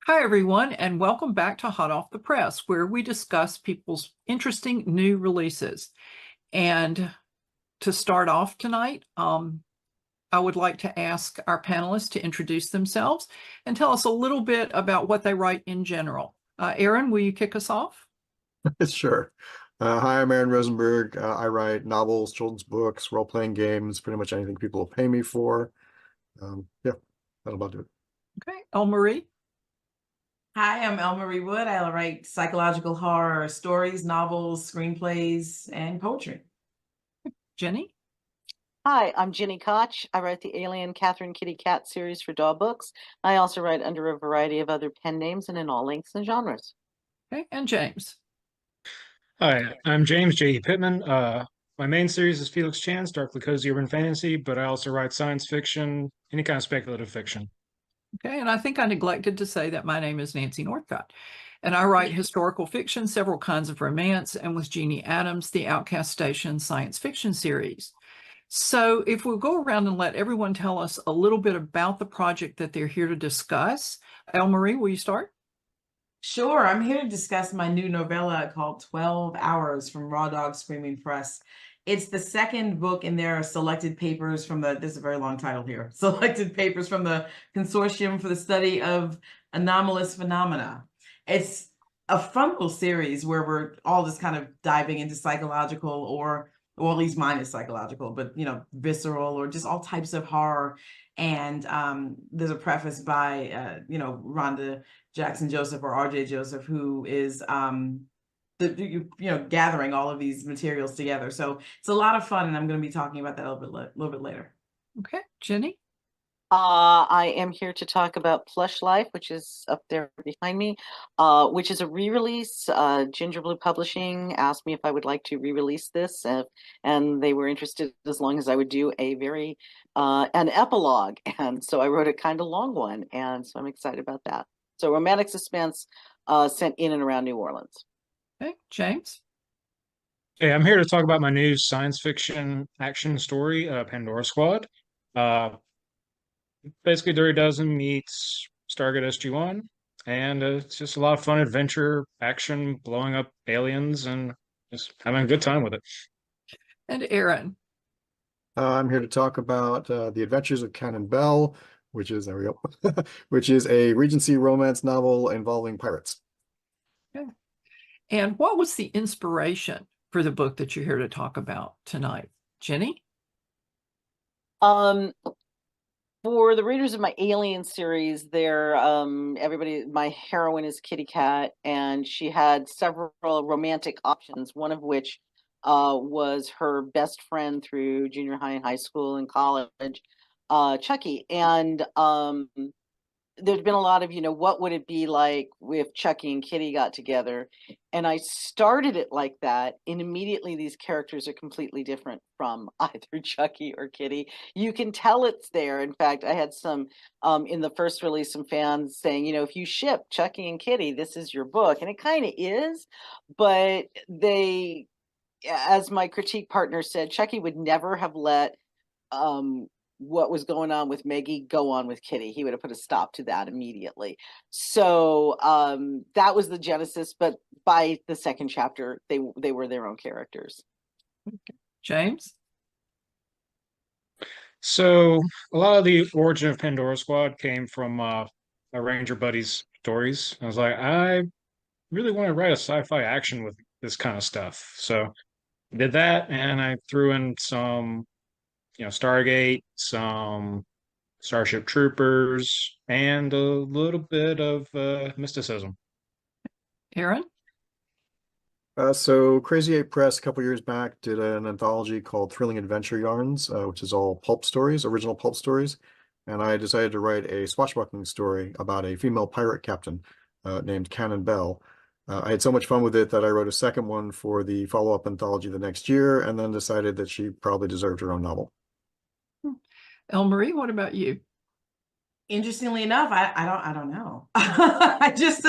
Hi, everyone, and welcome back to Hot Off the Press, where we discuss people's interesting new releases. And to start off tonight, I would like to ask our panelists to introduce themselves and tell us a little bit about what they write in general. Aaron, will you kick us off? Sure. Hi, I'm Aaron Rosenberg. I write novels, children's books, role-playing games, pretty much anything people will pay me for. Yeah, that'll about do it. Okay, Elle-Marie, Hi, I'm Elle-Marie Wood. I write psychological horror stories, novels, screenplays, and poetry. Jenny, Hi, I'm Gini Koch. I write the Alien Catherine Kitty Cat series for Daw Books. I also write under a variety of other pen names and in all lengths and genres. okay, and James. Hi, I'm James J. Pittman. My main series is Felix Chan's Darkly Cozy Urban Fantasy, but I also write science fiction, any kind of speculative fiction. Okay, and I think I neglected to say that my name is Nancy Northcott, and I write historical fiction, several kinds of romance, and with Jeannie Adams, the Outcast Station science fiction series. So if we'll go around and let everyone tell us a little bit about the project that they're here to discuss. Elle-Marie, will you start? Sure, I'm here to discuss my new novella called 12 Hours from Raw Dog Screaming Press. It's the second book in their selected papers from there's a very long title here, selected papers from the Consortium for the Study of Anomalous Phenomena. It's a fun little series where we're all just kind of diving into psychological or at least mine is psychological, but visceral or just all types of horror. And there's a preface by Rhonda Jackson Joseph or RJ Joseph, who is gathering all of these materials together. So it's a lot of fun, and I'm going to be talking about that a little bit later. Okay, Jenny. I am here to talk about Plush Life, which is up there behind me, which is a re-release. Ginger Blue Publishing asked me if I would like to re-release this, and they were interested as long as I would do an epilogue. And so I wrote a kind of long one, and so I'm excited about that. So romantic suspense sent in and around New Orleans. Okay, James. Hey, I'm here to talk about my new science fiction action story, Pandora Squad. Basically, Dirty Dozen meets Stargate SG-1, and it's just a lot of fun adventure, action, blowing up aliens, and just having a good time with it. And Aaron. I'm here to talk about The Adventures of Cannon Bell, there we go, which is a Regency romance novel involving pirates. Okay. And what was the inspiration for the book that you're here to talk about tonight? Jenny? For the readers of my Alien series, my heroine is Kitty Cat, and she had several romantic options, one of which was her best friend through junior high and high school and college, Chucky. And there's been a lot of, what would it be like if Chucky and Kitty got together? And I started it like that, and immediately these characters are completely different from either Chucky or Kitty. You can tell it's there. In fact, I had some in the first release, some fans saying, if you ship Chucky and Kitty, this is your book. And it kind of is, but as my critique partner said, Chucky would never have let what was going on with Maggie go on with Kitty. He would have put a stop to that immediately. So that was the genesis, but by the second chapter, they were their own characters. James? So a lot of the origin of Pandora Squad came from my Ranger buddies' stories. I was like, I really want to write a sci-fi action with this kind of stuff. So I did that, and I threw in some Stargate, some Starship Troopers, and a little bit of mysticism. Aaron? So Crazy 8 Press a couple years back did an anthology called Thrilling Adventure Yarns, which is all pulp stories, original pulp stories. And I decided to write a swashbuckling story about a female pirate captain named Cannon Bell. I had so much fun with it that I wrote a second one for the follow-up anthology the next year, and then decided that she probably deserved her own novel. Elle-Marie, what about you? Interestingly enough, I don't know. I just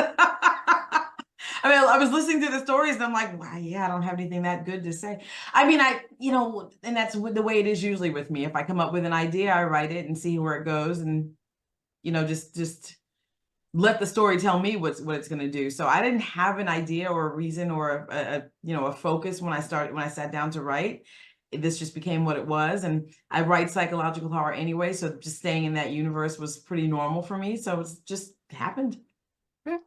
I mean, I was listening to the stories and I'm like, wow, yeah, I don't have anything that good to say. I mean, and that's the way it is usually with me. If I come up with an idea, I write it and see where it goes, and just let the story tell me what it's going to do. So I didn't have an idea or a reason or a focus when I sat down to write. This just became what it was. And I write psychological horror anyway, so just staying in that universe was pretty normal for me. So it's just happened. Yeah.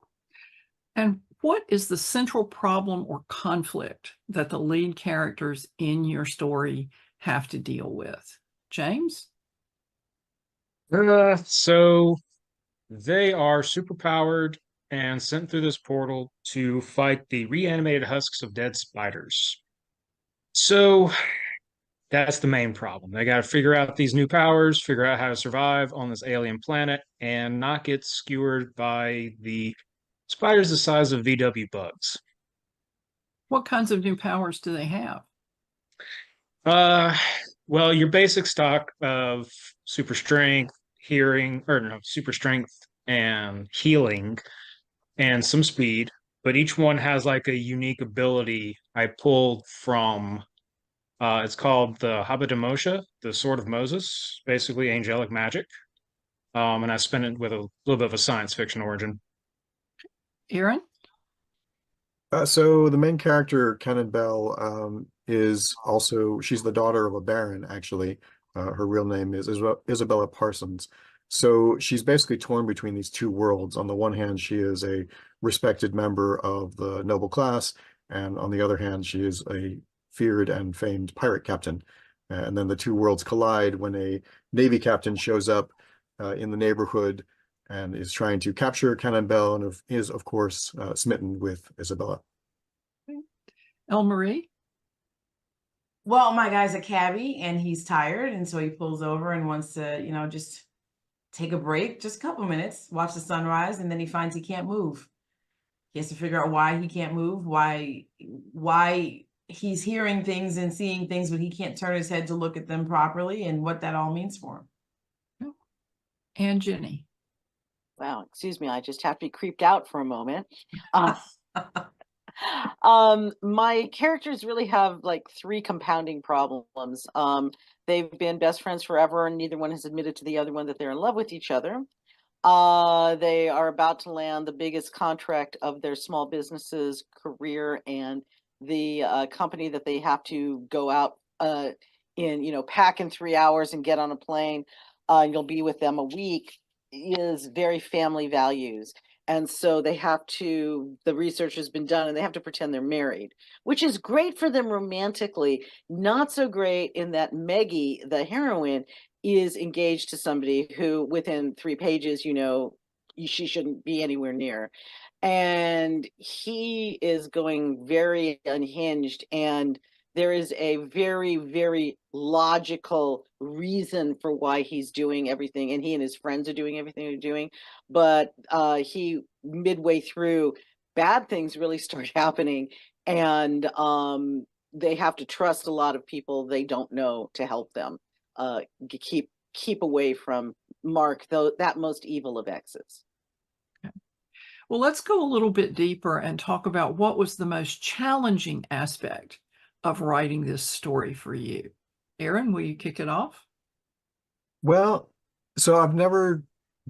And what is the central problem or conflict that the lead characters in your story have to deal with? James? So they are superpowered and sent through this portal to fight the reanimated husks of dead spiders. So that's the main problem. They got to figure out these new powers, figure out how to survive on this alien planet, and not get skewered by the spiders the size of VW bugs. What kinds of new powers do they have? Uh, well, your basic stock of super strength, hearing, or no, super strength and healing, and some speed. But each one has like a unique ability I pulled from. It's called the Habedamosha, the Sword of Moses, basically angelic magic. And I spent it with a little bit of a science fiction origin. Aaron? So the main character, Kenan Bell, she's the daughter of a baron, actually. Her real name is Isabella Parsons. So she's basically torn between these two worlds. On the one hand, she is a respected member of the noble class, and on the other hand, she is a feared and famed pirate captain. And then the two worlds collide when a Navy captain shows up in the neighborhood and is trying to capture Kenan Bell and is, of course, smitten with Isabella. Elle-Marie? Well, my guy's a cabbie and he's tired, and so he pulls over and wants to, just take a break, just a couple minutes, watch the sunrise, and then he finds he can't move. He has to figure out why he can't move, why he's hearing things and seeing things, but he can't turn his head to look at them properly, and what that all means for him. And Jenny? Wow, excuse me, I just have to be creeped out for a moment. My characters really have like three compounding problems. They've been best friends forever, and neither one has admitted to the other one that they're in love with each other. They are about to land the biggest contract of their small business's career, and the company that they have to go out pack in 3 hours and get on a plane, and you'll be with them a week, is very family values. And so the research has been done and they have to pretend they're married, which is great for them romantically, not so great in that Maggie, the heroine, is engaged to somebody who within 3 pages, she shouldn't be anywhere near. And he is going very unhinged, and there is a very, very logical reason for why he's doing everything, and he and his friends are doing everything they're doing. But he, midway through, bad things really start happening, and they have to trust a lot of people they don't know to help them keep away from Mark, though that most evil of exes. Well, let's go a little bit deeper and talk about what was the most challenging aspect of writing this story for you. Aaron, will you kick it off? Well, so I've never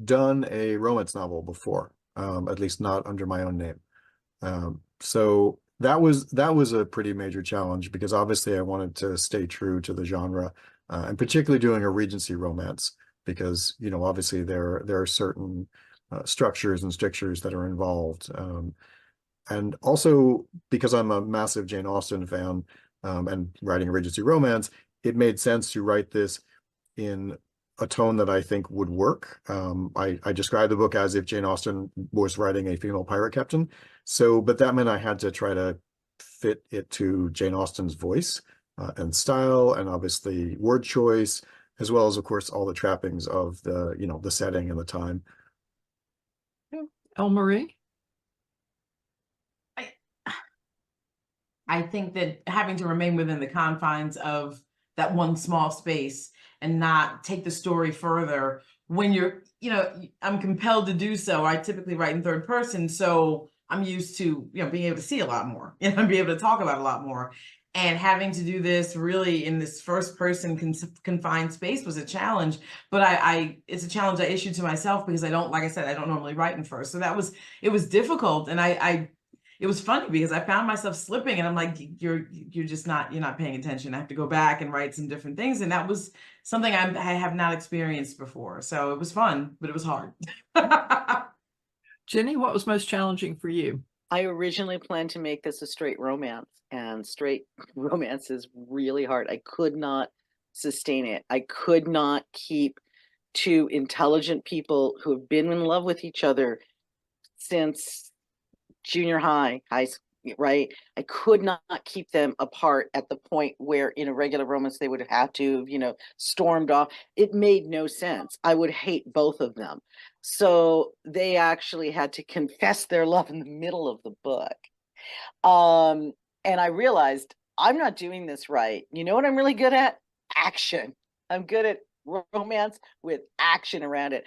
done a romance novel before, at least not under my own name. So that was a pretty major challenge, because obviously I wanted to stay true to the genre, and particularly doing a Regency romance, because obviously there are certain structures and strictures that are involved, and also because I'm a massive Jane Austen fan, and writing a Regency romance, it made sense to write this in a tone that I think would work. I described the book as if Jane Austen was writing a female pirate captain. But that meant I had to try to fit it to Jane Austen's voice and style, and obviously word choice, as well as, of course, all the trappings of the setting and the time. Elle-Marie? I think that having to remain within the confines of that one small space and not take the story further when I'm compelled to do so. I typically write in third person, so I'm used to, being able to see a lot more, and be able to talk about a lot more. And having to do this really in this first person confined space was a challenge. But it's a challenge I issued to myself because I don't, like I said, I don't normally write in first. So it was difficult. And it was funny because I found myself slipping and I'm like, you're not paying attention. I have to go back and write some different things. And that was something I have not experienced before. So it was fun, but it was hard. Jenny, what was most challenging for you? I originally planned to make this a straight romance, and straight romance is really hard. I could not sustain it. I could not keep two intelligent people who have been in love with each other since junior high, right? I could not keep them apart at the point where in a regular romance they would have had to, stormed off. It made no sense. I would hate both of them. So they actually had to confess their love in the middle of the book. And I realized I'm not doing this right. You know what I'm really good at? Action. I'm good at romance with action around it.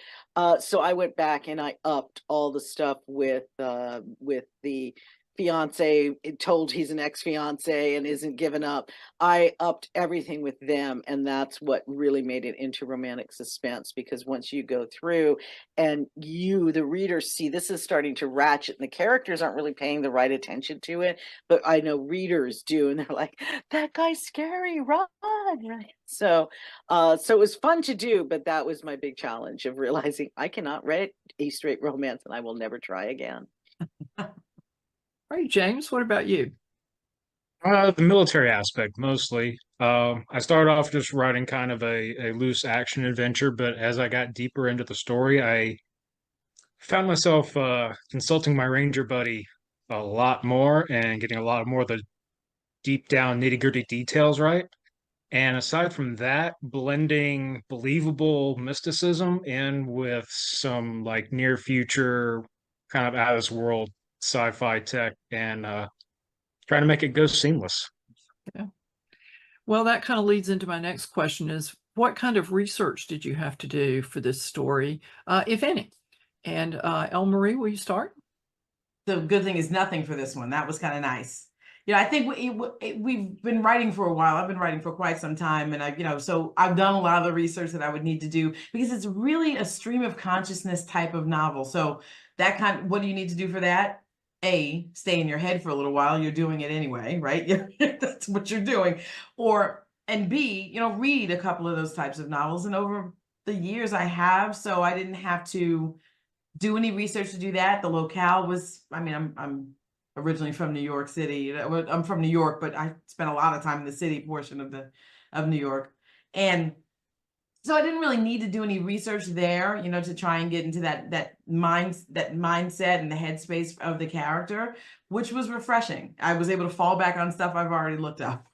So I went back and I upped all the stuff with the fiance, told he's an ex-fiance and isn't given up. I upped everything with them, and that's what really made it into romantic suspense, because once you go through and you, the reader, see this is starting to ratchet and the characters aren't really paying the right attention to it, but I know readers do, and they're like, that guy's scary, run. So it was fun to do, but that was my big challenge of realizing I cannot write a straight romance and I will never try again. All right, James, what about you? The military aspect mostly. I started off just writing kind of a loose action adventure, but as I got deeper into the story, I found myself consulting my ranger buddy a lot more and getting a lot more of the deep down nitty-gritty details right. And aside from that, blending believable mysticism in with some like near future kind of out of this world sci-fi tech and trying to make it go seamless. Yeah. Well, that kind of leads into my next question is what kind of research did you have to do for this story, if any? And Elle-Marie, will you start? The good thing is nothing for this one. That was kind of nice. I think we've been writing for a while. I've been writing for quite some time. And so I've done a lot of the research that I would need to do because it's really a stream of consciousness type of novel. So what do you need to do for that? A, stay in your head for a little while. You're doing it anyway, right? That's what you're doing. And B, read a couple of those types of novels. And over the years I have, so I didn't have to do any research to do that. The locale was, I'm originally from New York City. I'm from New York, but I spent a lot of time in the city portion of New York. And so I didn't really need to do any research there, to try and get into that mindset and the headspace of the character, which was refreshing. I was able to fall back on stuff I've already looked up.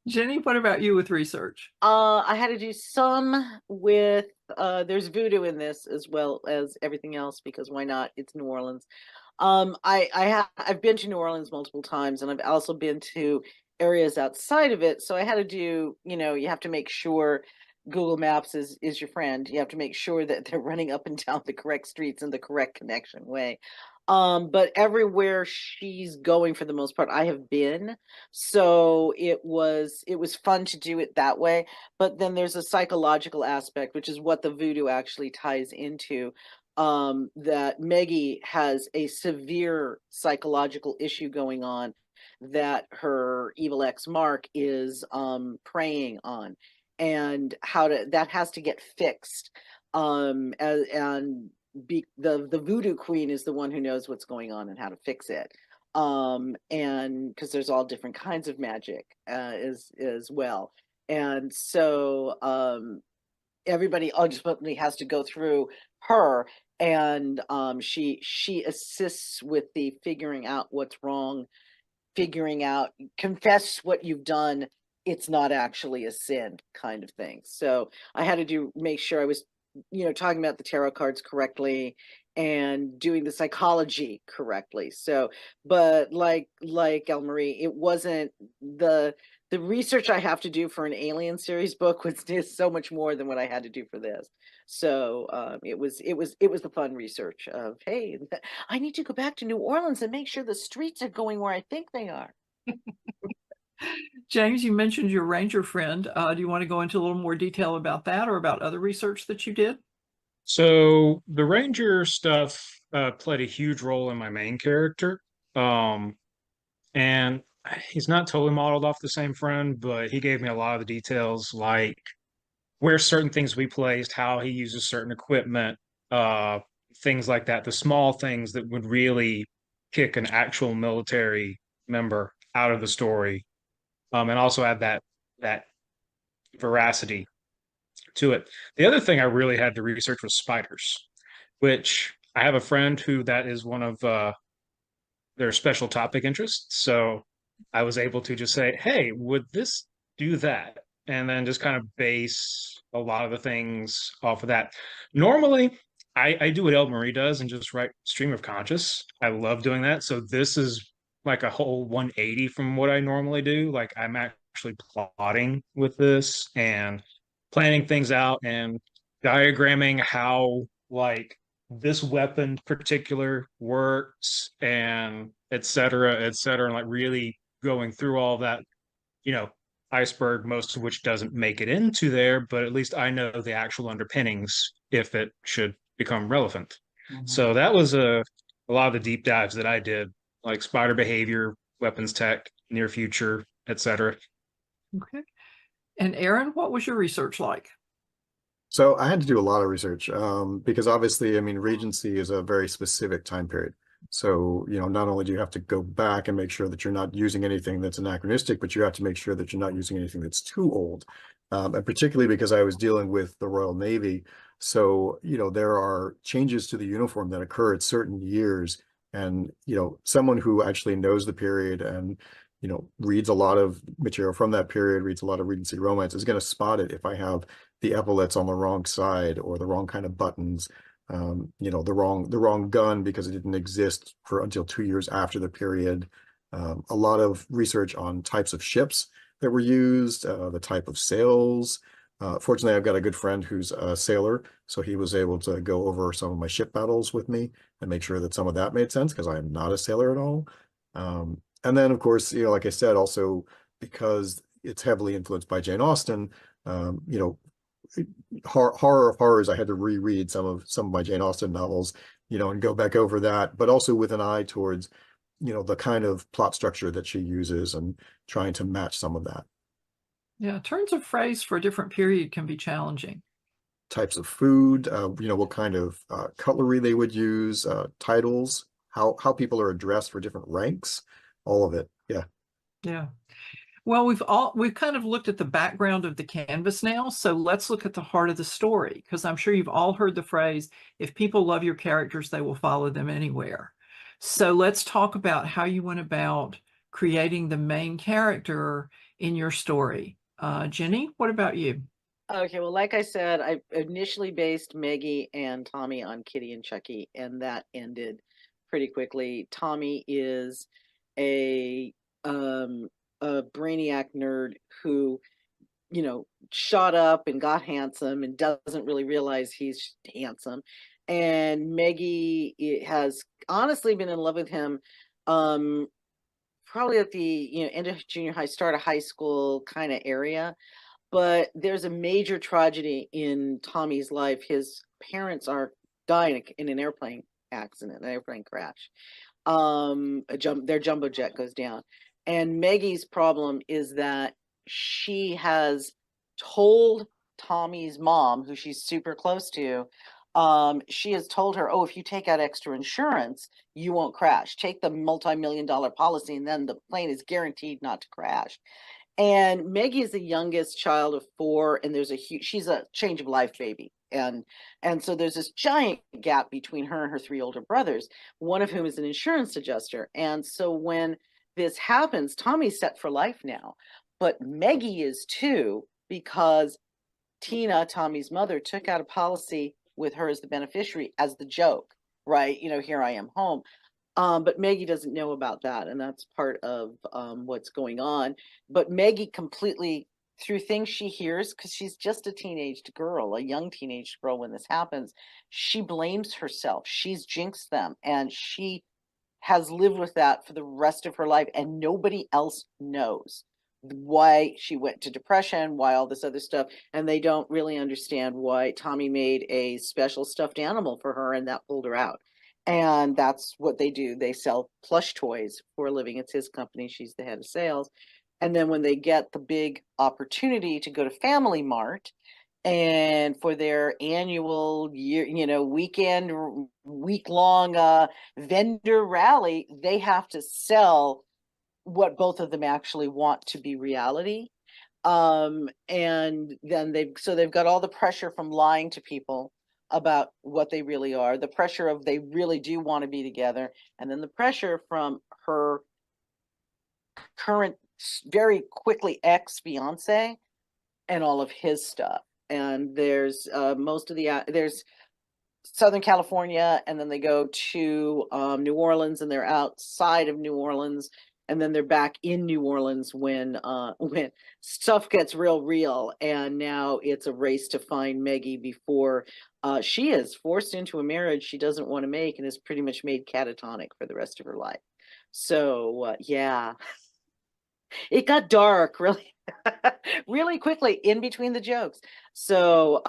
Jenny, what about you with research? I had to do some with there's voodoo in this as well as everything else, because why not? It's New Orleans. I've been to New Orleans multiple times, and I've also been to areas outside of it. So I had to do, you have to make sure Google Maps is your friend. You have to make sure that they're running up and down the correct streets in the correct connection way. But everywhere she's going, for the most part, I have been. So it was fun to do it that way. But then there's a psychological aspect, which is what the voodoo actually ties into. That Maggie has a severe psychological issue going on that her evil ex Mark is preying on, and that has to get fixed. The voodoo queen is the one who knows what's going on and how to fix it. And because there's all different kinds of magic as well. And so everybody ultimately has to go through her, and she assists with the figuring out what's wrong, confess what you've done, it's not actually a sin kind of thing. So I had to make sure I was talking about the tarot cards correctly and doing the psychology correctly. So, but like Elle-Marie, it wasn't the research I have to do for an Alien series book was just so much more than what I had to do for this. So it was the fun research of, hey, I need to go back to New Orleans and make sure the streets are going where I think they are. James, you mentioned your ranger friend. Do you want to go into a little more detail about that or about other research that you did? So the Ranger stuff played a huge role in my main character. Um, and he's not totally modeled off the same friend, but he gave me a lot of the details, like where certain things we placed, how he uses certain equipment, uh, things like that. The small things that would really kick an actual military member out of the story, and also add that veracity to it. The other thing I really had to research was spiders, which I have a friend who that is one of their special topic interests. So I was able to just say, hey, would this do that? And then just kind of base a lot of the things off of that. Normally, I do what El Marie does and just write stream of conscious. I love doing that. So this is like a whole 180 from what I normally do. Like I'm actually plotting with this and planning things out and diagramming how like this weapon particular works and et cetera, and like really going through all that, you know, iceberg, most of which doesn't make it into there, but at least I know the actual underpinnings if it should become relevant. So that was a lot of the deep dives that I did, like spider behavior, weapons tech, near future, et cetera. Okay. And Aaron, what was your research like? So I had to do a lot of research because obviously, I mean, Regency is a very specific time period. So, you know, not only do you have to go back and make sure that you're not using anything that's anachronistic, but you have to make sure that you're not using anything that's too old. And particularly because I was dealing with the Royal Navy. So, you know, there are changes to the uniform that occur at certain years. And, you know, someone who actually knows the period and, you know, reads a lot of material from that period, reads a lot of Regency romance, is going to spot it if I have the epaulets on the wrong side or the wrong kind of buttons, you know, the wrong gun because it didn't exist for until 2 years after the period. A lot of research on types of ships that were used, the type of sails. Fortunately, I've got a good friend who's a sailor, so he was able to go over some of my ship battles with me and make sure that some of that made sense because I am not a sailor at all. And then, of course, you know, like I said, also because it's heavily influenced by Jane Austen, you know, horror of horrors, I had to reread some of my Jane Austen novels, you know, and go back over that, but also with an eye towards, you know, the kind of plot structure that she uses and trying to match some of that. Yeah, turns of phrase for a different period can be challenging. Types of food, you know, what kind of cutlery they would use, titles, how people are addressed for different ranks, all of it. Yeah. Yeah. Well, we've kind of looked at the background of the canvas now, so let's look at the heart of the story, because I'm sure you've all heard the phrase, if people love your characters, they will follow them anywhere. So let's talk about how you went about creating the main character in your story. Jenny, what about you? Okay, well, like I said, I initially based Maggie and Tommy on Kitty and Chucky, and that ended pretty quickly. Tommy is a um a brainiac nerd who, you know, shot up and got handsome and doesn't really realize he's handsome. And Maggie has honestly been in love with him um probably at the, you know, end of junior high, start of high school kind of area. But there's a major tragedy in Tommy's life. His parents are dying in an airplane accident, an airplane crash. Their jumbo jet goes down. And Maggie's problem is that she has told Tommy's mom, who she's super close to, she has told her, oh, if you take out extra insurance, you won't crash. Take the multi-million-dollar policy, and then the plane is guaranteed not to crash. And Maggie is the youngest child of four, and there's a huge, she's a change of life baby. And so there's this giant gap between her and her three older brothers, one of whom is an insurance adjuster. And so when this happens, Tommy's set for life now, but Maggie is too, because Tina, Tommy's mother, took out a policy with her as the beneficiary as the joke, right? You know, here I am home. But Maggie doesn't know about that, and that's part of what's going on. But Maggie completely, through things she hears, because she's just a teenage girl, a young teenage girl when this happens, she blames herself. She's jinxed them, and she has lived with that for the rest of her life, and nobody else knows why she went to depression, why all this other stuff, and they don't really understand why Tommy made a special stuffed animal for her and that pulled her out. And that's what they do. They sell plush toys for a living. It's his company. She's the head of sales. And then when they get the big opportunity to go to Family Mart and for their annual weekend, week-long vendor rally, they have to sell what both of them actually want to be reality. And then they've got all the pressure from lying to people about what they really are, the pressure of they really do want to be together, and then the pressure from her current very quickly ex-fiance and all of his stuff. And there's there's Southern California, and then they go to New Orleans, and they're outside of New Orleans, and then they're back in New Orleans when stuff gets real, and now it's a race to find Maggie before she is forced into a marriage she doesn't want to make and is pretty much made catatonic for the rest of her life. So yeah, it got dark really really quickly in between the jokes. So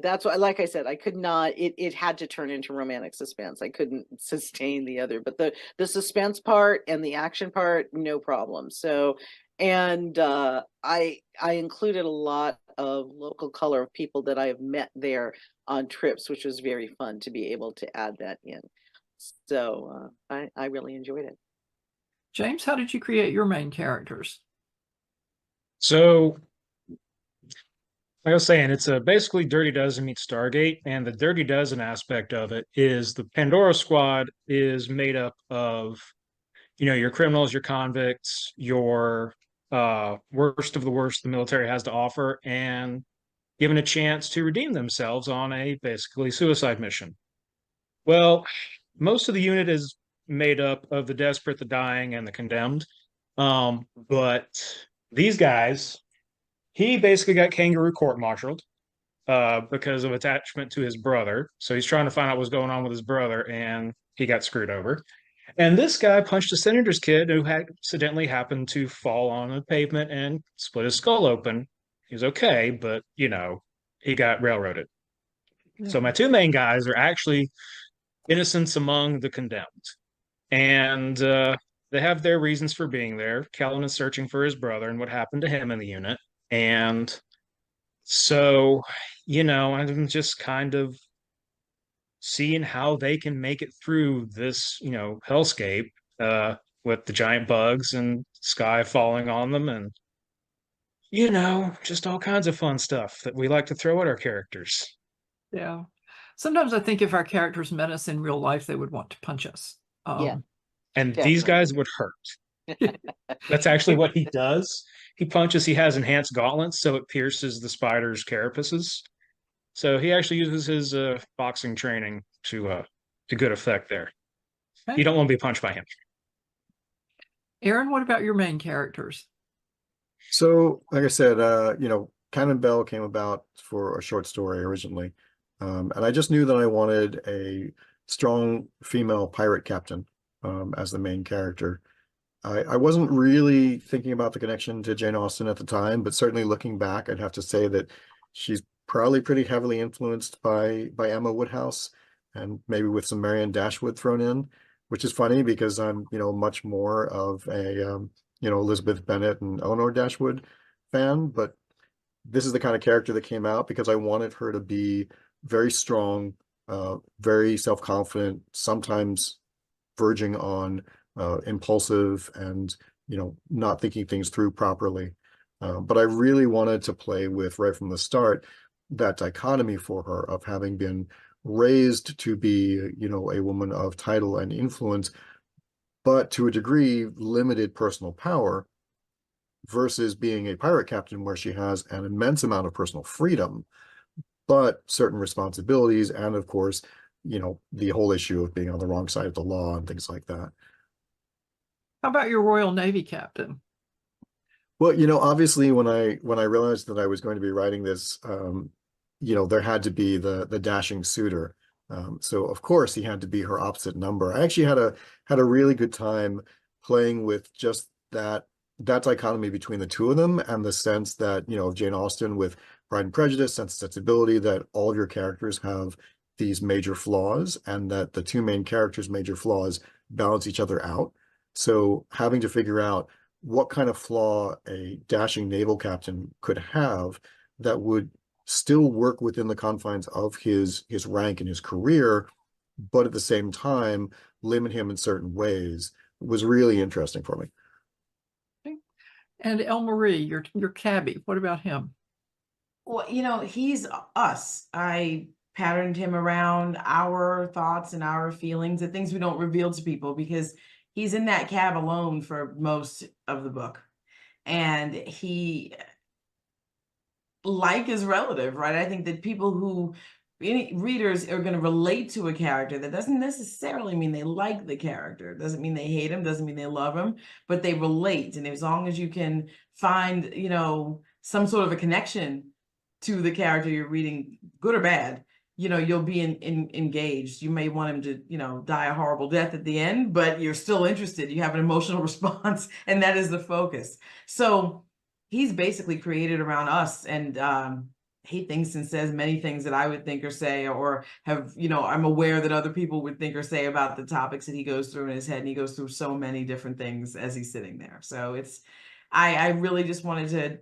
that's why, like I said, I could not, it had to turn into romantic suspense. I couldn't sustain the other, but the suspense part and the action part, no problem. So, and I included a lot of local color of people that I have met there on trips, which was very fun to be able to add that in. So I really enjoyed it. James, how did you create your main characters? So, like I was saying, it's basically Dirty Dozen meets Stargate, and the Dirty Dozen aspect of it is the Pandora Squad is made up of, your criminals, your convicts, your worst of the worst the military has to offer, and given a chance to redeem themselves on a basically suicide mission. Well, most of the unit is made up of the desperate, the dying, and the condemned. But these guys, he basically got kangaroo court-martialed because of attachment to his brother. So he's trying to find out what's going on with his brother, and he got screwed over. And this guy punched a senator's kid who accidentally happened to fall on the pavement and split his skull open. He was okay, but, he got railroaded. So my two main guys are actually innocents among the condemned. And they have their reasons for being there. Kellen is searching for his brother and what happened to him in the unit. And so, I'm just kind of seeing how they can make it through this, hellscape with the giant bugs and sky falling on them and, just all kinds of fun stuff that we like to throw at our characters. Yeah. Sometimes I think if our characters met us in real life, they would want to punch us. Yeah. And Definitely. these guys would hurt. That's actually what he does. He punches, he has enhanced gauntlets, so it pierces the spider's carapaces. So he actually uses his boxing training to good effect there. Okay. You don't want to be punched by him. Aaron, what about your main characters? So, like I said, Cannon Bell came about for a short story originally. And I just knew that I wanted a strong female pirate captain as the main character. I wasn't really thinking about the connection to Jane Austen at the time, but certainly looking back, I'd have to say that she's probably pretty heavily influenced by Emma Woodhouse, and maybe with some Marianne Dashwood thrown in, which is funny because I'm, much more of a, Elizabeth Bennet and Eleanor Dashwood fan, but this is the kind of character that came out because I wanted her to be very strong, very self-confident, sometimes verging on impulsive and, not thinking things through properly. But I really wanted to play with, right from the start, that dichotomy for her of having been raised to be, a woman of title and influence, but to a degree limited personal power, versus being a pirate captain where she has an immense amount of personal freedom, but certain responsibilities, and of course, the whole issue of being on the wrong side of the law and things like that. How about your Royal Navy captain? Well, obviously when I realized that I was going to be writing this, there had to be the dashing suitor. So of course he had to be her opposite number. I actually had a really good time playing with just that dichotomy between the two of them, and the sense that, you know, Jane Austen with Pride and Prejudice, Sense and Sensibility, that all of your characters have these major flaws, and that the two main characters' major flaws balance each other out. So having to figure out what kind of flaw a dashing naval captain could have that would still work within the confines of his rank and his career, but at the same time limit him in certain ways, was really interesting for me. And El Marie, your cabbie, what about him? Well, you know, he's us. I patterned him around our thoughts and our feelings and things we don't reveal to people, because he's in that cab alone for most of the book. And he, like, is relative, right? I think that people who, any readers are going to relate to a character. That doesn't necessarily mean they like the character. Doesn't mean they hate him. Doesn't mean they love him, but they relate. And as long as you can find, you know, some sort of a connection to the character you're reading, good or bad, you know, you'll be engaged. You may want him to, you know, die a horrible death at the end, but you're still interested. You have an emotional response, and that is the focus. So he's basically created around us, and he thinks and says many things that I would think or say, or have, you know, I'm aware that other people would think or say about the topics that he goes through in his head. And he goes through so many different things as he's sitting there. So it's, I really just wanted to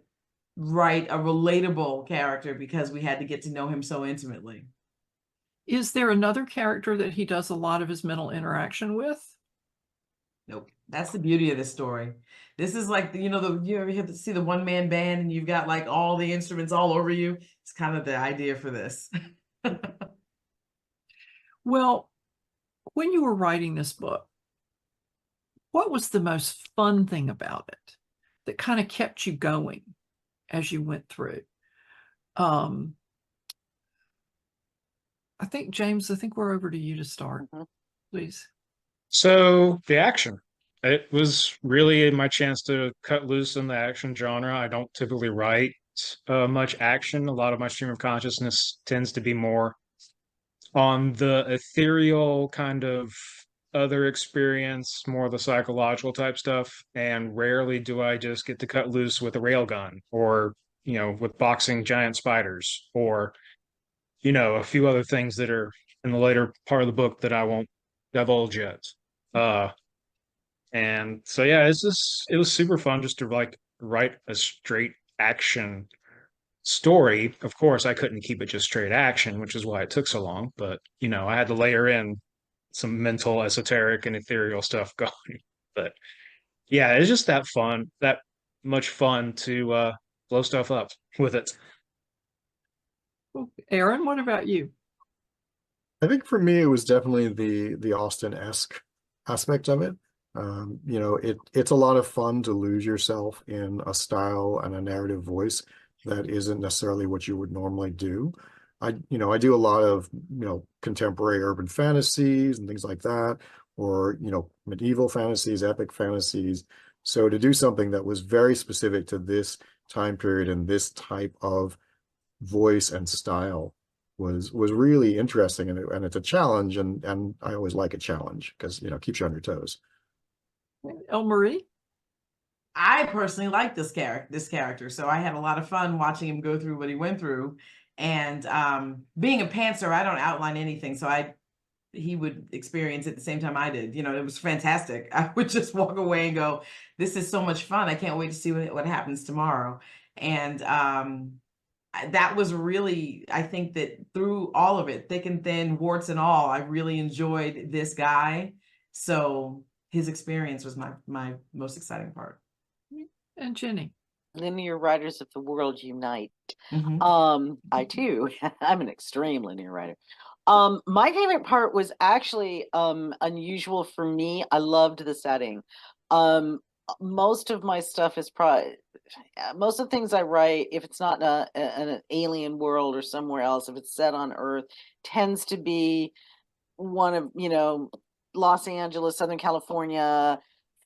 write a relatable character because we had to get to know him so intimately. Is there another character that he does a lot of his mental interaction with? Nope. That's the beauty of this story. This is like, you know, you ever have to see the one-man band and you've got like all the instruments all over you. It's kind of the idea for this. Well, when you were writing this book, what was the most fun thing about it that kind of kept you going as you went through? I think, James, I think we're over to you to start, please. So the action. It was really my chance to cut loose in the action genre. I don't typically write much action. A lot of my stream of consciousness tends to be more on the ethereal kind of other experience, more of the psychological type stuff. And rarely do I just get to cut loose with a railgun, or, you know, with boxing giant spiders, or, you know, a few other things that are in the later part of the book that I won't divulge yet. And so yeah, it was super fun just to like write a straight action story. Of course, I couldn't keep it just straight action, which is why it took so long. But you know, I had to layer in some mental, esoteric, and ethereal stuff going. But yeah, it's just that much fun to blow stuff up with it. Aaron, what about you? I think for me, it was definitely the Austen-esque aspect of it. You know, it's a lot of fun to lose yourself in a style and a narrative voice that isn't necessarily what you would normally do. I do a lot of, you know, contemporary urban fantasies and things like that, or, you know, medieval fantasies, epic fantasies. So to do something that was very specific to this time period and this type of voice and style was really interesting, and it's a challenge, and I always like a challenge because, you know, it keeps you on your toes. El Marie? I personally like this character, so I had a lot of fun watching him go through what he went through. And being a pantser, I don't outline anything, so he would experience it at the same time I did. You know, it was fantastic. I would just walk away and go, "This is so much fun! I can't wait to see what happens tomorrow." And that was really, I think that through all of it, thick and thin, warts and all, I really enjoyed this guy. So his experience was my most exciting part. And Jenny? Linear writers of the world unite. Mhm. I too, I'm an extreme linear writer. My favorite part was actually unusual for me. I loved the setting. Most of my stuff is probably, most of the things I write, if it's not an alien world or somewhere else, if it's set on Earth, tends to be one of, you know, Los Angeles, Southern California,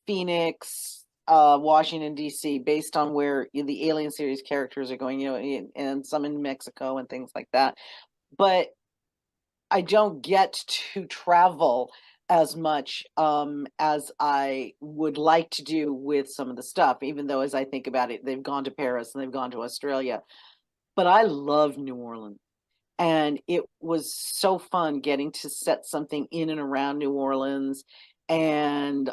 Phoenix, Washington, D.C., based on where the Alien series characters are going, you know, and some in Mexico and things like that. But I don't get to travel as much as I would like to do with some of the stuff, even though as I think about it, they've gone to Paris and they've gone to Australia. But I love New Orleans. And it was so fun getting to set something in and around New Orleans. And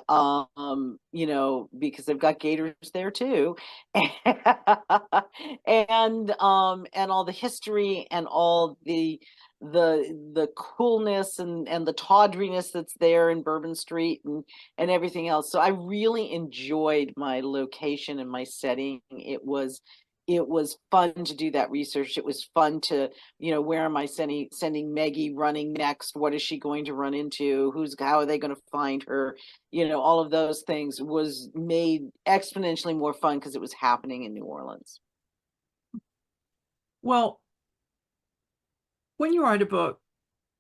you know, because they've got gators there too. And all the history and all the coolness and the tawdriness that's there in Bourbon Street and everything else. So I really enjoyed my location and my setting. It was fun to do that research. It was fun to, you know, where am I sending Maggie running next? What is she going to run into? How are they going to find her? You know, all of those things was made exponentially more fun because it was happening in New Orleans. Well, when you write a book,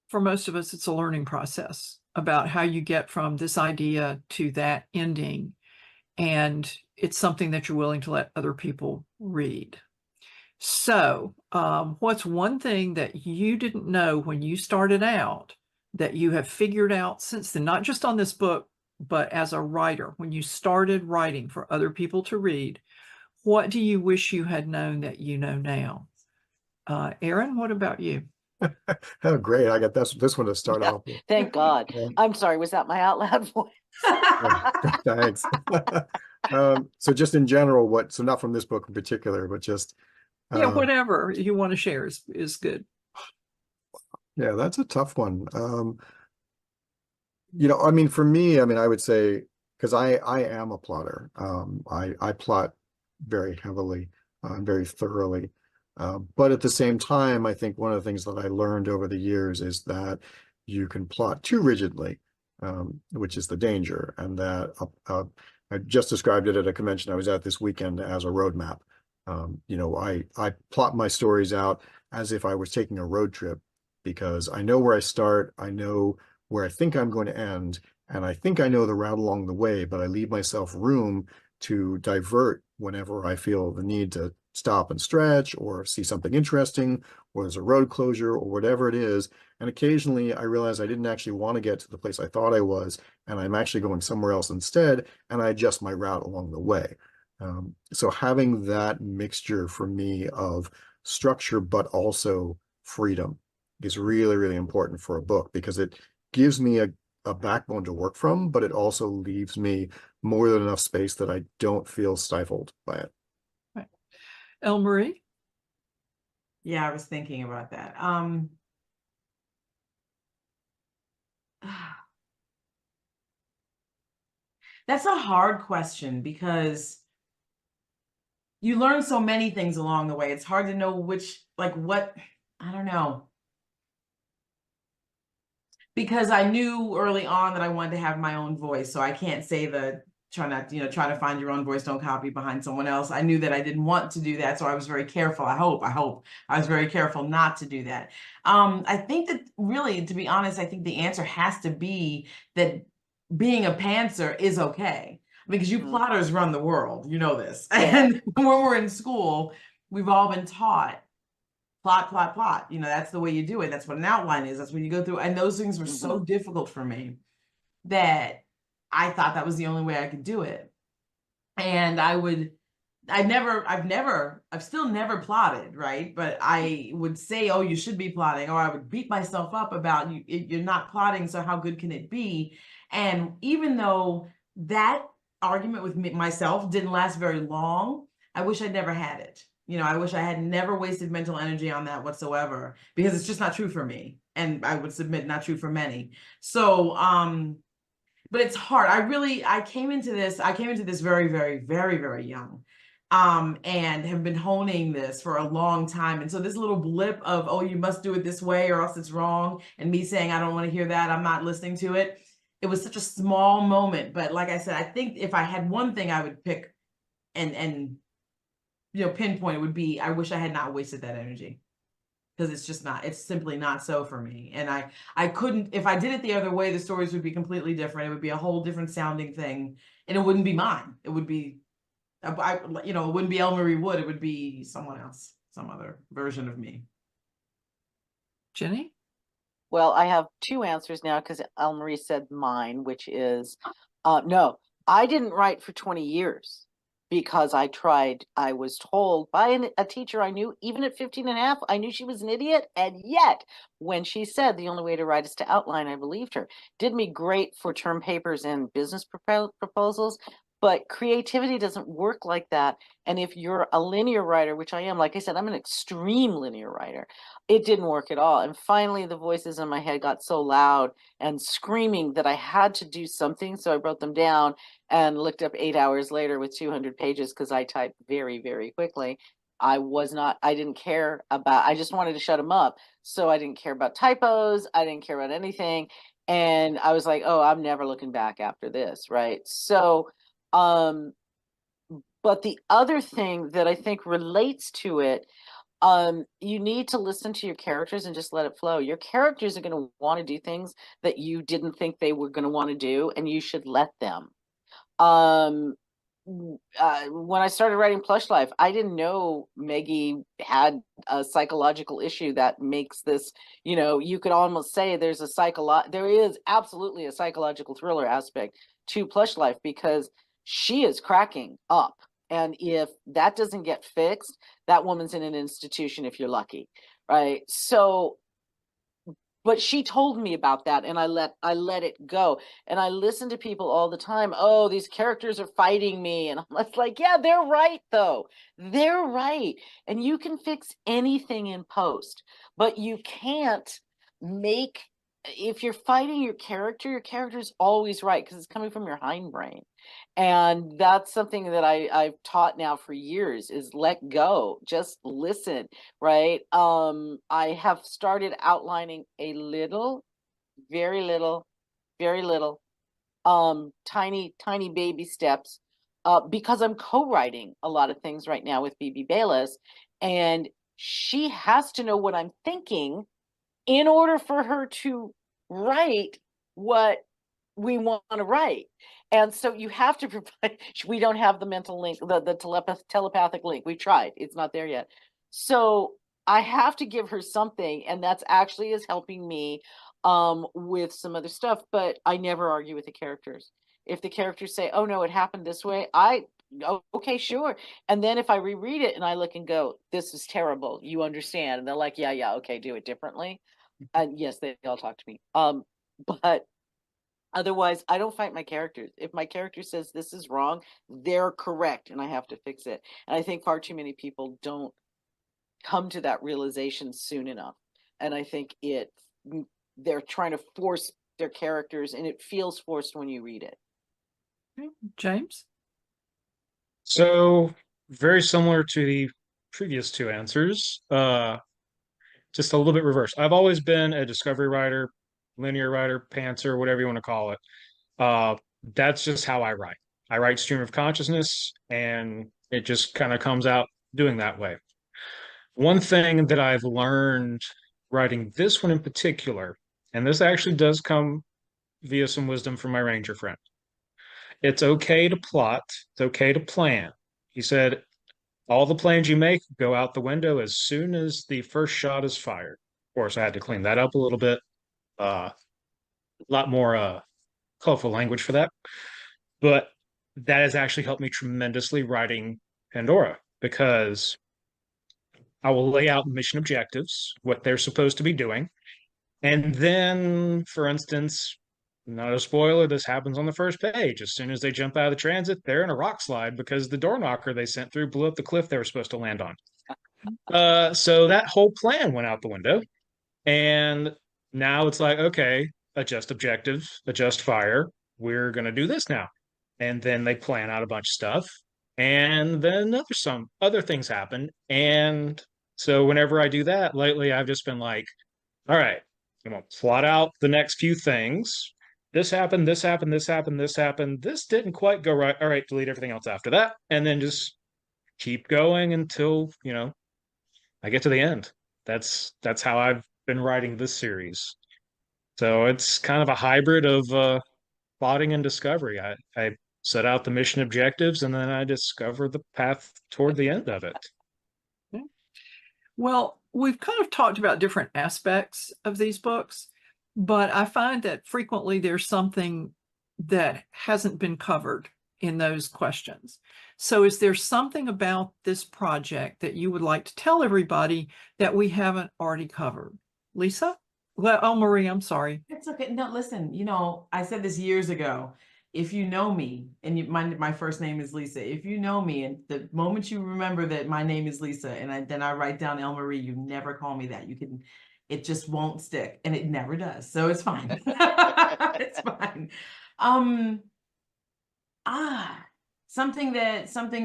for most of us, it's a learning process about how you get from this idea to that ending. And it's something that you're willing to let other people read. So, what's one thing that you didn't know when you started out that you have figured out since then, not just on this book, but as a writer, when you started writing for other people to read? What do you wish you had known that you know now? Aaron, what about you? Oh, great. I got this one to start off with. Thank God. Yeah. I'm sorry, was that my out loud voice? Thanks. So just in general, so not from this book in particular, but just Yeah, whatever you want to share is good. yeah, that's a tough one. You know, I mean, for me, I mean, I would say, because I am a plotter. I plot very heavily, very thoroughly. But at the same time, I think one of the things that I learned over the years is that you can plot too rigidly, which is the danger. And that I just described it at a convention I was at this weekend as a roadmap. You know, I plot my stories out as if I was taking a road trip, because I know where I start, I know where I think I'm going to end, and I think I know the route along the way, but I leave myself room to divert whenever I feel the need to stop and stretch or see something interesting, or there's a road closure or whatever it is. And occasionally I realize I didn't actually want to get to the place I thought I was, and I'm actually going somewhere else instead, and I adjust my route along the way. So having that mixture for me of structure but also freedom is really, really important for a book, because it gives me a backbone to work from, but it also leaves me more than enough space that I don't feel stifled by it. Right. Elle-Marie? Yeah, I was thinking about that. That's a hard question, because you learn so many things along the way. It's hard to know which, like what, I don't know. Because I knew early on that I wanted to have my own voice. So I can't say try to find your own voice, don't copy behind someone else. I knew that I didn't want to do that. So I was very careful. I hope I was very careful not to do that. I think that really, to be honest, I think the answer has to be that being a pantser is okay, because you plotters run the world, you know this. And when we're in school, we've all been taught plot, plot, plot. You know, that's the way you do it. That's what an outline is. That's what you go through. And those things were so difficult for me that I thought that was the only way I could do it. And I've still never plotted, right? But I would say, oh, you should be plotting, or I would beat myself up about you're not plotting, so how good can it be? And even though that argument with myself didn't last very long, I wish I'd never had it. You know, I wish I had never wasted mental energy on that whatsoever, because it's just not true for me. And I would submit not true for many. So, but it's hard. I came into this very, very, very, very young, and have been honing this for a long time. And so this little blip of, oh, you must do it this way or else it's wrong, and me saying, I don't want to hear that, I'm not listening to it. It was such a small moment. But like I said, I think if I had one thing I would pick and you know, pinpoint, it would be, I wish I had not wasted that energy, because it's simply not so for me. And I couldn't, if I did it the other way, the stories would be completely different. It would be a whole different sounding thing, and it wouldn't be mine. It would be, it wouldn't be Elle-Marie Wood. It would be someone else, some other version of me. Jenny? Well, I have two answers now because Elmarie said mine, which is no, I didn't write for 20 years because I tried. I was told by a teacher I knew, even at 15 and a half, I knew she was an idiot. And yet, when she said the only way to write is to outline, I believed her. Did me great for term papers and business proposals. But creativity doesn't work like that. And if you're a linear writer, which I am, like I said, I'm an extreme linear writer, it didn't work at all. And finally, the voices in my head got so loud and screaming that I had to do something. So I wrote them down and looked up 8 hours later with 200 pages because I type very, very quickly. I didn't care about, I just wanted to shut them up. So I didn't care about typos. I didn't care about anything. And I was like, oh, I'm never looking back after this. Right. So, but the other thing that I think relates to it, you need to listen to your characters and just let it flow. Your characters are going to want to do things that you didn't think they were going to want to do, and you should let them. When I started writing Plush Life, I didn't know Maggie had a psychological issue that makes this, you could almost say there is absolutely a psychological thriller aspect to Plush Life because she is cracking up. And if that doesn't get fixed, that woman's in an institution if you're lucky, right? So, but she told me about that and I let it go. And I listen to people all the time. Oh, these characters are fighting me. And I'm like, yeah, they're right though. They're right. And you can fix anything in post, but you can't make, if you're fighting your character's always right because it's coming from your hindbrain. And that's something that I've taught now for years is let go, just listen, right? I have started outlining a little, very little, very little, tiny baby steps, because I'm co-writing a lot of things right now with BB Bayless, and she has to know what I'm thinking in order for her to write what we want to write. And so you have to provide, we don't have the mental link, the telepathic link. We tried, it's not there yet. So I have to give her something, and that's actually is helping me with some other stuff, but I never argue with the characters. If the characters say, oh no, it happened this way, okay, sure. And then if I reread it and I look and go, this is terrible, you understand? And they're like, yeah, okay, do it differently. And yes, they all talk to me. But otherwise, I don't fight my characters. If my character says this is wrong, they're correct and I have to fix it. And I think far too many people don't come to that realization soon enough. And I think they're trying to force their characters and it feels forced when you read it. Okay. James? So very similar to the previous two answers, just a little bit reversed. I've always been a discovery writer, linear writer, pantser, whatever you want to call it. That's just how I write. I write stream of consciousness, and it just kind of comes out doing that way. One thing that I've learned writing this one in particular, and this actually does come via some wisdom from my ranger friend. It's okay to plot. It's okay to plan. He said, all the plans you make go out the window as soon as the first shot is fired. Of course, I had to clean that up a little bit. A lot more colorful language for that. But that has actually helped me tremendously writing Pandora because I will lay out mission objectives, what they're supposed to be doing. And then, for instance, not a spoiler, this happens on the first page. As soon as they jump out of the transit, they're in a rock slide because the door knocker they sent through blew up the cliff they were supposed to land on. So that whole plan went out the window. And now it's like, okay, adjust objectives, adjust fire. We're going to do this now. And then they plan out a bunch of stuff. And then some other things happen. And so whenever I do that lately, I've just been like, all right, I'm going to plot out the next few things. This happened, this happened, this happened, this happened. This didn't quite go right. All right, delete everything else after that. And then just keep going until, I get to the end. That's how I've been writing this series. So it's kind of a hybrid of plotting and discovery. I set out the mission objectives and then I discover the path toward the end of it. Okay. Well, we've kind of talked about different aspects of these books. but I find that frequently there's something that hasn't been covered in those questions. So is there something about this project that you would like to tell everybody that we haven't already covered? Lisa? Well, oh, Marie, I'm sorry. It's okay. No, listen, I said this years ago. If you know me, and my first name is Lisa, if you know me, and the moment you remember that my name is Lisa, and then I write down El Marie, you never call me that. It just won't stick, and it never does. So it's fine. It's fine. Something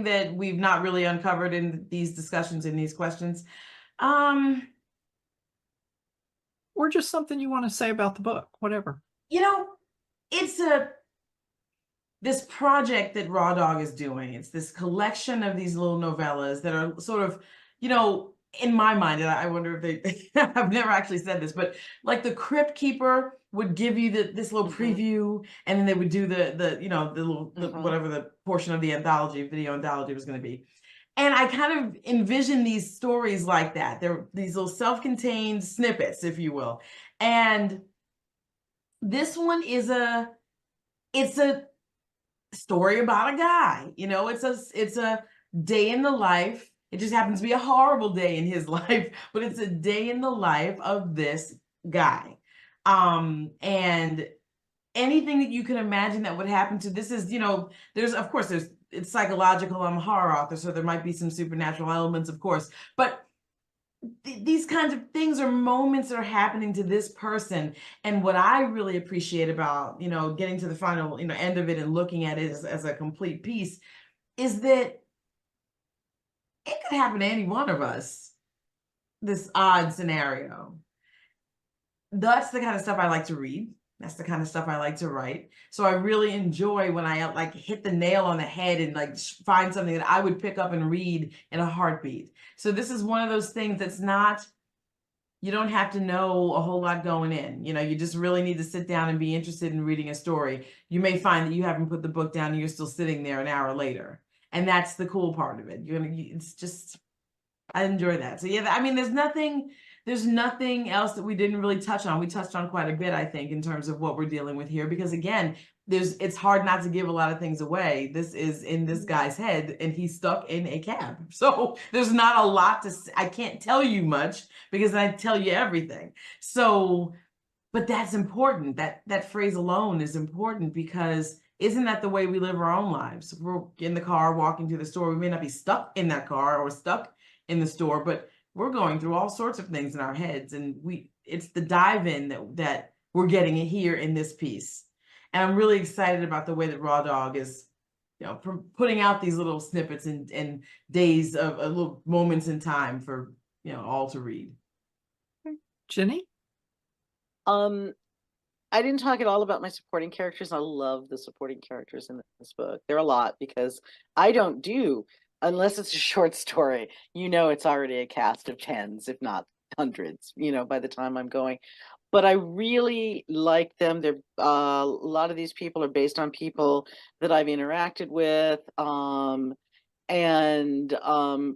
that we've not really uncovered in these discussions, in these questions. Or just something you want to say about the book, whatever. It's this project that Raw Dog is doing. It's this collection of these little novellas that are sort of, in my mind, and I wonder if they, I've never actually said this, but like the Crypt Keeper would give you this little preview, and then they would do the little, whatever the portion of the video anthology was going to be. And I kind of envision these stories like that. They're these little self-contained snippets, if you will. And this one is it's a story about a guy. It's a day in the life. It just happens to be a horrible day in his life, but it's a day in the life of this guy. And anything that you can imagine that would happen to this is, it's psychological. I'm a horror author, so there might be some supernatural elements, of course, but these kinds of things are moments that are happening to this person. And what I really appreciate about, getting to the final, end of it and looking at it as a complete piece is that it could happen to any one of us, this odd scenario. That's the kind of stuff I like to read. That's the kind of stuff I like to write. So I really enjoy when I hit the nail on the head and find something that I would pick up and read in a heartbeat. So this is one of those things that's not, you don't have to know a whole lot going in. You just really need to sit down and be interested in reading a story. You may find that you haven't put the book down and you're still sitting there an hour later. And that's the cool part of it. It's just, I enjoy that. So yeah, I mean, there's nothing else that we didn't really touch on. We touched on quite a bit, I think, in terms of what we're dealing with here, because again, it's hard not to give a lot of things away. This is in this guy's head and he's stuck in a cab. So there's not a lot I can't tell you much because I tell you everything. So, but that's important. That phrase alone is important, because isn't that the way we live our own lives? We're in the car walking to the store. We may not be stuck in that car or stuck in the store, but we're going through all sorts of things in our heads, and it's the dive in that we're getting it here in this piece. And I'm really excited about the way that Raw Dog is, putting out these little snippets and days of little moments in time for, all to read. Ginny? I didn't talk at all about my supporting characters. I love the supporting characters in this book. There are a lot, because I don't do, unless it's a short story, it's already a cast of tens, if not hundreds, by the time I'm going. But I really like them. They're a lot of these people are based on people that I've interacted with. And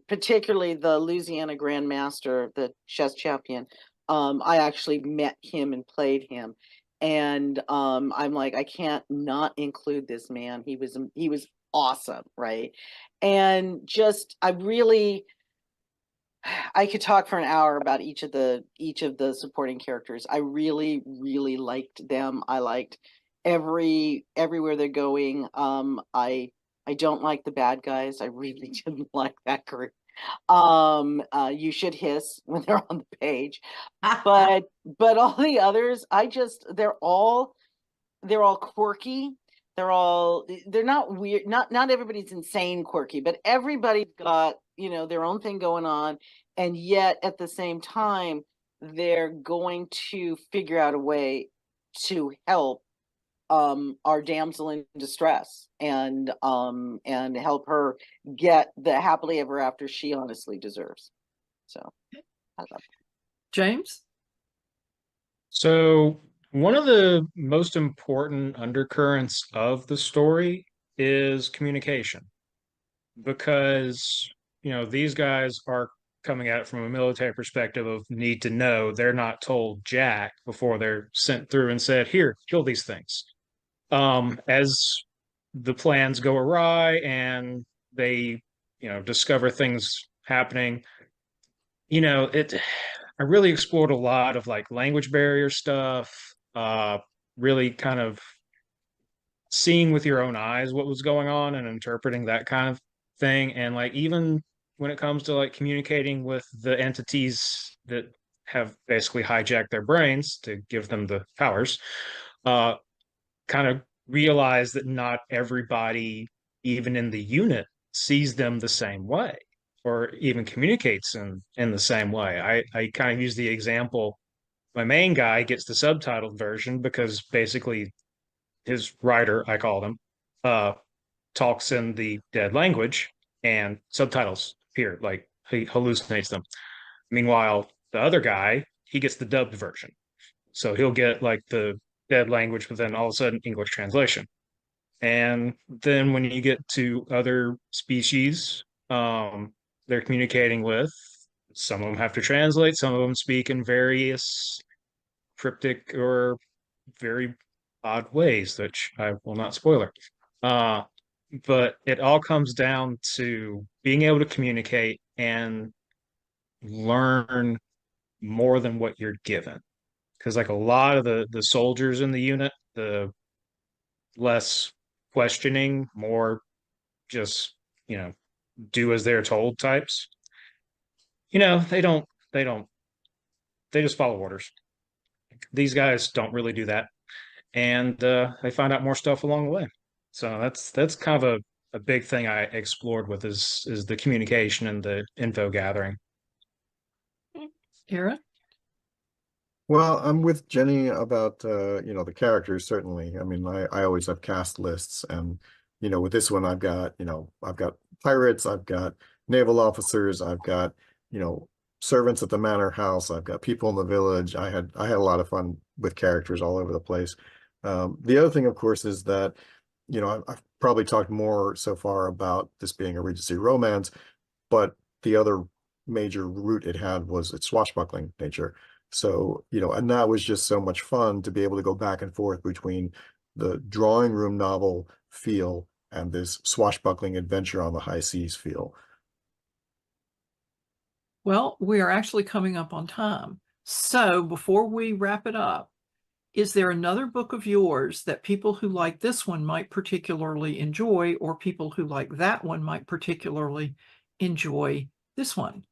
particularly the Louisiana Grand Master, the chess champion. I actually met him and played him. And I'm like, I can't not include this man. He was awesome, right? And just I could talk for an hour about each of the supporting characters. I really, really liked them. I liked everywhere they're going. I don't like the bad guys. I really didn't like that group. You should hiss when they're on the page, but all the others, they're all quirky. They're not weird. Not everybody's insane quirky, but everybody's got, their own thing going on. And yet at the same time, they're going to figure out a way to help our damsel in distress and help her get the happily ever after she honestly deserves. So I love it. James? So one of the most important undercurrents of the story is communication, because these guys are coming at it from a military perspective of need to know. They're not told jack before they're sent through and said, here, kill these things. As the plans go awry and they, discover things happening, I really explored a lot of like language barrier stuff, really kind of seeing with your own eyes what was going on and interpreting that kind of thing. And like even when it comes to like communicating with the entities that have basically hijacked their brains to give them the powers, kind of realize that not everybody, even in the unit, sees them the same way or even communicates in the same way. I kind of use the example, my main guy gets the subtitled version because basically his writer, I call him, talks in the dead language and subtitles appear, like he hallucinates them. Meanwhile, the other guy, he gets the dubbed version. So he'll get like the dead language, but then all of a sudden English translation. And then when you get to other species, they're communicating with, some of them have to translate, some of them speak in various cryptic or very odd ways, which I will not spoiler. But it all comes down to being able to communicate and learn more than what you're given. Because like a lot of the soldiers in the unit, the less questioning, more just, do as they're told types. They just follow orders. These guys don't really do that. And they find out more stuff along the way. So that's kind of a big thing I explored with is the communication and the info gathering. Aaron? Well, I'm with Jenny about the characters, certainly. I mean, I always have cast lists, and with this one I've got pirates, I've got naval officers, I've got, servants at the manor house, I've got people in the village. I had a lot of fun with characters all over the place. The other thing, of course, is that, I've probably talked more so far about this being a Regency romance, but the other major root it had was its swashbuckling nature. So, and that was just so much fun to be able to go back and forth between the drawing room novel feel and this swashbuckling adventure on the high seas feel. Well, we are actually coming up on time. So before we wrap it up, is there another book of yours that people who like this one might particularly enjoy, or people who like that one might particularly enjoy this one?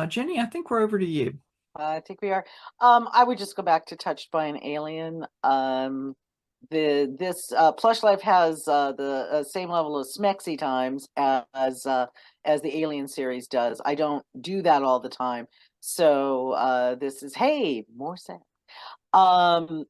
Jenny, I think we're over to you. I think we are. I would just go back to Touched by an Alien. This Plush Life has the same level of smexy times as the Alien series does. I don't do that all the time, so this is, hey, more sex. So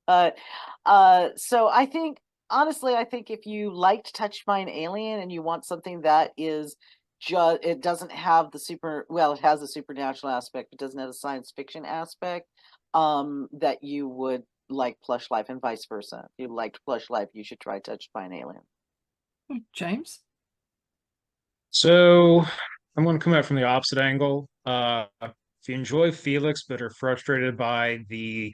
I think, honestly, if you liked Touched by an Alien and you want something that is just, it doesn't have it has a supernatural aspect, but doesn't have a science fiction aspect, that you would like Plush Life, and vice versa. If you liked Plush Life, you should try Touched by an Alien. James? So I'm going to come at it from the opposite angle. If you enjoy Felix but are frustrated by the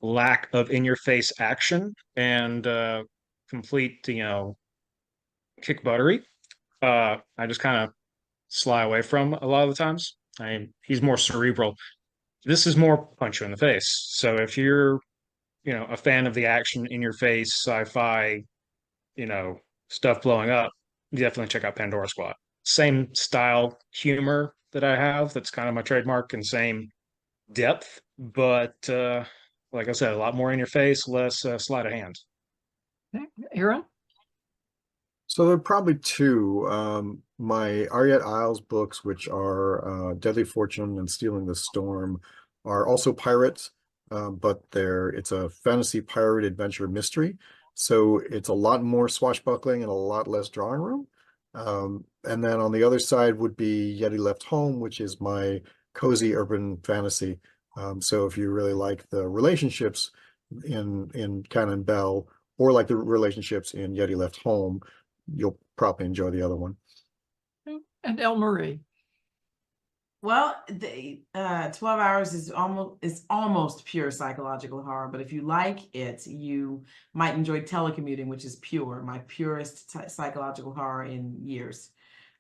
lack of in-your-face action and complete, kick buttery, I just kind of sly away from a lot of the times. He's more cerebral. This is more punch you in the face. So if you're, a fan of the action in your face, sci-fi, stuff blowing up, definitely check out Pandora Squad. Same style humor that I have, that's kind of my trademark, and same depth, but like I said, a lot more in your face, less sleight of hand. Okay. Aaron? So there are probably two. My Ariette Isles books, which are Deadly Fortune and Stealing the Storm, are also pirates, but it's a fantasy pirate adventure mystery. So it's a lot more swashbuckling and a lot less drawing room. And then on the other side would be Yeti Left Home, which is my cozy urban fantasy. So if you really like the relationships in Canon Bell, or like the relationships in Yeti Left Home, you'll probably enjoy the other one. And Elle Marie? Well, the 12 Hours is almost pure psychological horror, but if you like it, you might enjoy Telecommuting, which is my purest psychological horror in years.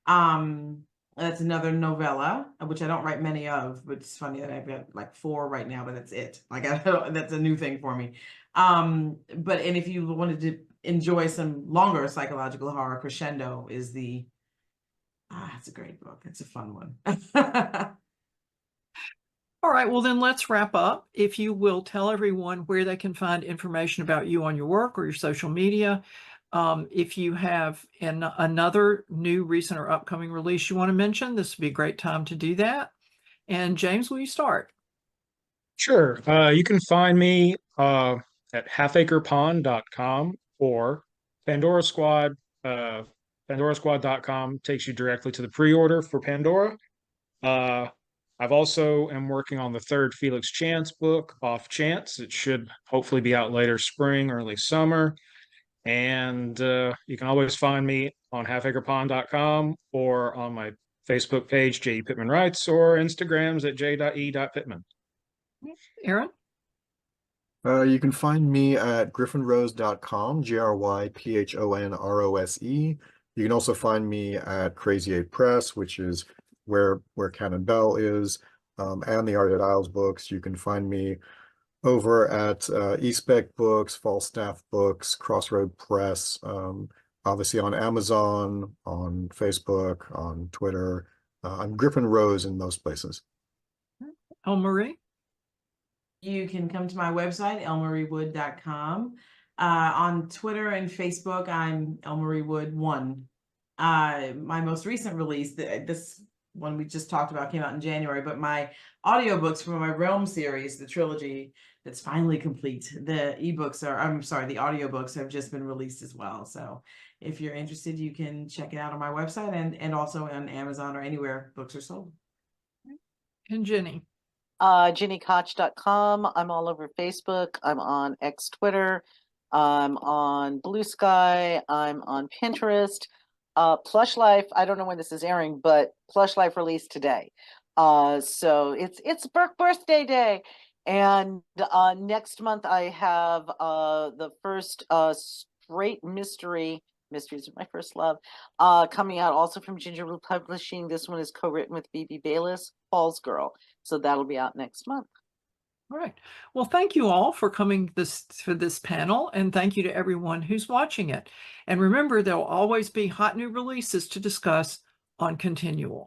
That's another novella, which I don't write many of, but it's funny that I've got like 4 right now, but that's it. Like that's a new thing for me. And if you wanted to enjoy some longer psychological horror, Crescendo is it's a great book. It's a fun one. All right, well then let's wrap up. If you will tell everyone where they can find information about you on your work or your social media. If you have another new, recent, or upcoming release you want to mention, this would be a great time to do that. And James, will you start? Sure. You can find me at halfacrepond.com or Pandora Squad. PandoraSquad.com takes you directly to the pre-order for Pandora. I've also am working on the 3rd Felix Chance book, Off Chance. It should hopefully be out later spring, early summer. And you can always find me on halfacrepond.com or on my Facebook page, J.E. Pittman Writes, or Instagrams at j.e.pittman. Aaron? You can find me at griffinrose.com, GRYPHONROSE. You can also find me at Crazy 8 Press, which is where Cannon Bell is, and the Art at Isles books. You can find me over at eSpec Books, Falstaff Books, Crossroad Press, obviously on Amazon, on Facebook, on Twitter. I'm Griffin Rose in most places. Marie? You can come to my website, elmariewood.com. On Twitter and Facebook, I'm elmariewood1. My most recent release, this one we just talked about, came out in January, but my audiobooks for my Realm series, the trilogy that's finally complete, the audiobooks have just been released as well. So if you're interested, you can check it out on my website and also on Amazon or anywhere books are sold. And Jenny? GiniKoch.com. I'm all over Facebook. I'm on X Twitter. I'm on Blue Sky. I'm on Pinterest. Plush Life, I don't know when this is airing, but Plush Life released today. So it's birthday day. And next month I have the first straight mysteries are my first love, coming out also from Gingerblue Publishing. This one is co-written with B.B. Bayless, Falls Girl. So that'll be out next month. All right. Well, thank you all for coming for this panel, and thank you to everyone who's watching it. And remember, there'll always be hot new releases to discuss on ConTinual.